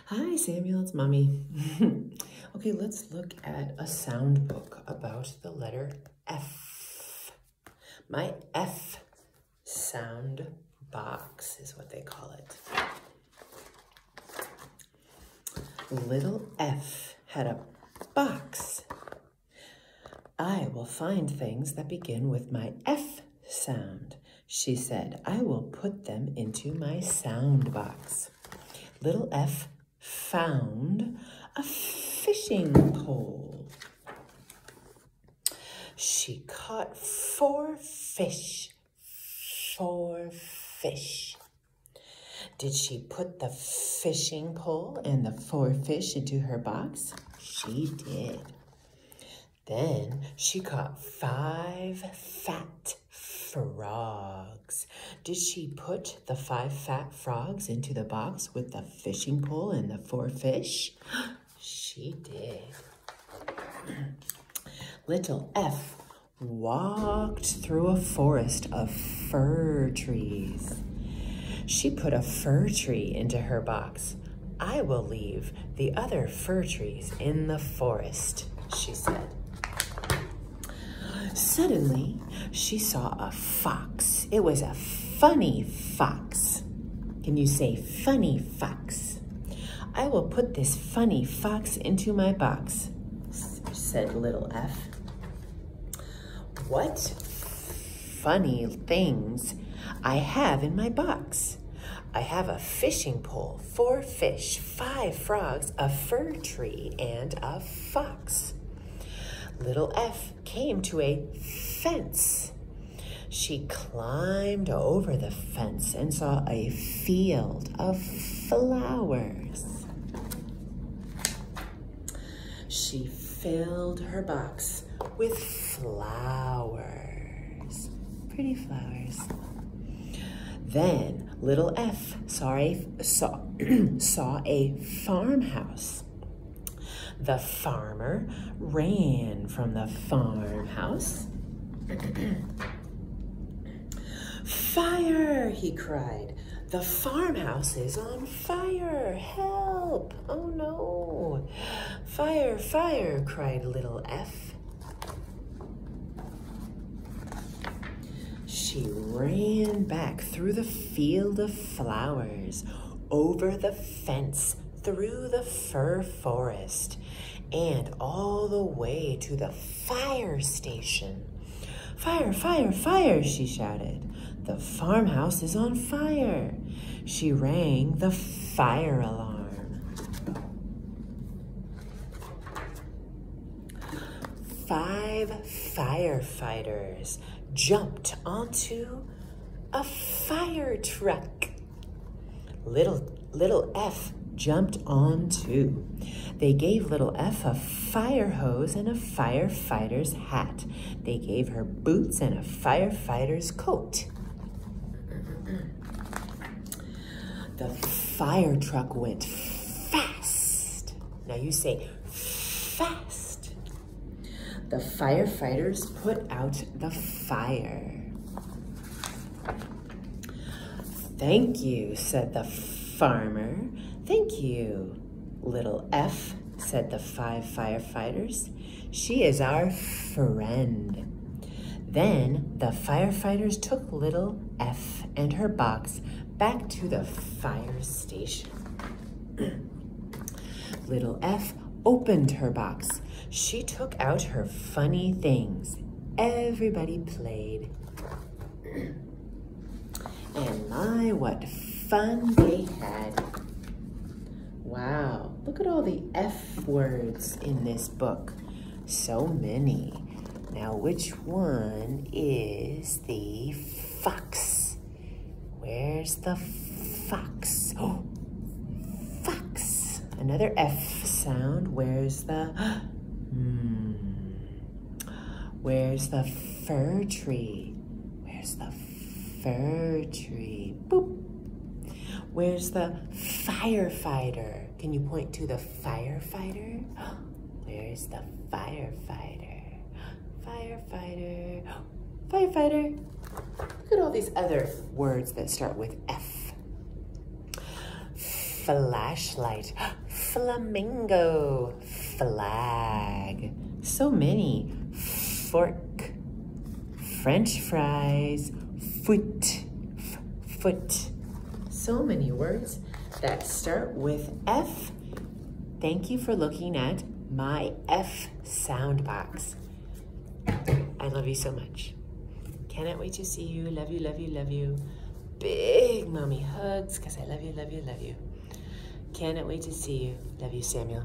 Hi, Samuel, it's Mommy. Okay, let's look at a sound book about the letter F. My F sound box is what they call it. Little F had a box. I will find things that begin with my F sound, she said. I will put them into my sound box. Little F found a fishing pole. She caught 4 fish. 4 fish. Did she put the fishing pole and the 4 fish into her box? She did. Then she caught 5 fat frogs. Did she put the 5 fat frogs into the box with the fishing pole and the 4 fish? She did. Little F walked through a forest of fir trees. She put a fir tree into her box. I will leave the other fir trees in the forest, she said. Suddenly, she saw a fox. It was a funny fox. Can you say funny fox? I will put this funny fox into my box, said little F. What funny things I have in my box? I have a fishing pole, 4 fish, 5 frogs, a fir tree, and a fox. Little F came to a fence. She climbed over the fence and saw a field of flowers. She filled her box with flowers, pretty flowers. Then little F saw a farmhouse. The farmer ran from the farmhouse. Fire, he cried. The farmhouse is on fire. Help! Oh no! Fire, fire, cried little F. She ran back through the field of flowers, over the fence, through the fir forest, and all the way to the fire station. Fire, fire, fire, she shouted. The farmhouse is on fire. She rang the fire alarm. 5 firefighters jumped onto a fire truck. Little F jumped on too. They gave little F a fire hose and a firefighter's hat. They gave her boots and a firefighter's coat. The fire truck went fast. Now you say fast. The firefighters put out the fire. Thank you, said the farmer. Thank you, little F, said the 5 firefighters. She is our friend. Then the firefighters took little F and her box back to the fire station. Little F opened her box. She took out her funny things. Everybody played. And my, what fun they had. Wow, look at all the F words in this book. So many. Now, which one is the fox? Where's the fox? Oh, fox. Another F sound. Where's the, Where's the fir tree? Where's the fir tree? Boop. Where's the firefighter? Can you point to the firefighter? Where's the firefighter? Firefighter. Firefighter. Look at all these other words that start with F. Flashlight. Flamingo. Flag. So many. Fork. French fries. Foot. Foot. So many words that start with F. Thank you for looking at my F sound box. I love you so much. Cannot wait to see you. Love you, love you, love you. Big mommy hugs because I love you, love you, love you. Cannot wait to see you. Love you, Samuel.